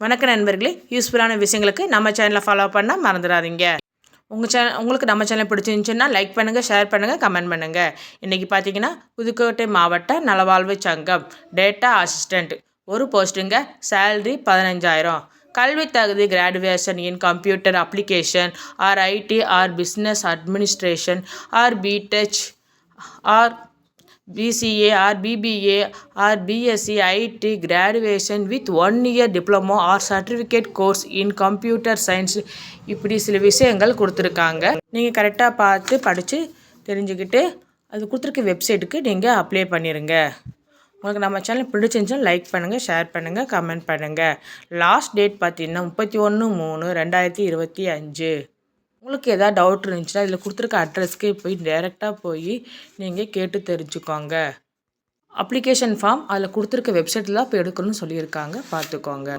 வணக்க நண்பர்களே, யூஸ்ஃபுல்லான விஷயங்களுக்கு நம்ம சேனலை ஃபாலோ பண்ண மறந்துடாதீங்க. உங்களுக்கு நம்ம சேனல் பிடிச்சிருந்துச்சுன்னா லைக் பண்ணுங்கள், ஷேர் பண்ணுங்கள், கமெண்ட் பண்ணுங்கள். இன்றைக்கி பார்த்தீங்கன்னா புதுக்கோட்டை மாவட்ட நலவாழ்வு சங்கம் டேட்டா அசிஸ்டண்ட் ஒரு போஸ்ட்டுங்க. சேல்ரி 15,000. கல்வி தகுதி graduation in computer application or IT or business administration or BTech or BCA or BBA or BSc IT graduation with 1 year diploma or certificate course in computer science. இப்படி சில விஷயங்கள் கொடுத்துருக்காங்க. நீங்கள் கரெக்டாக பார்த்து படித்து தெரிஞ்சுக்கிட்டு அது கொடுத்துருக்க வெப்சைட்டுக்கு நீங்கள் அப்ளை பண்ணிடுங்க. உங்களுக்கு நம்ம சேனல் பிடிச்சிருந்துச்சுன்னா லைக் பண்ணுங்கள், ஷேர் பண்ணுங்கள், கமெண்ட் பண்ணுங்கள். லாஸ்ட் டேட் பார்த்தீங்கன்னா 31/3/2025. உங்களுக்கு எதாவது டவுட் இருந்துச்சுன்னா இதில் கொடுத்துருக்க அட்ரஸ்க்கு போய் டைரெக்டாக போய் நீங்கள் கேட்டு தெரிஞ்சுக்கோங்க. அப்ளிகேஷன் ஃபார்ம் அதில் கொடுத்துருக்க வெப்சைட்டில் தான் இப்போ எடுக்கணும்னு சொல்லியிருக்காங்க, பார்த்துக்கோங்க.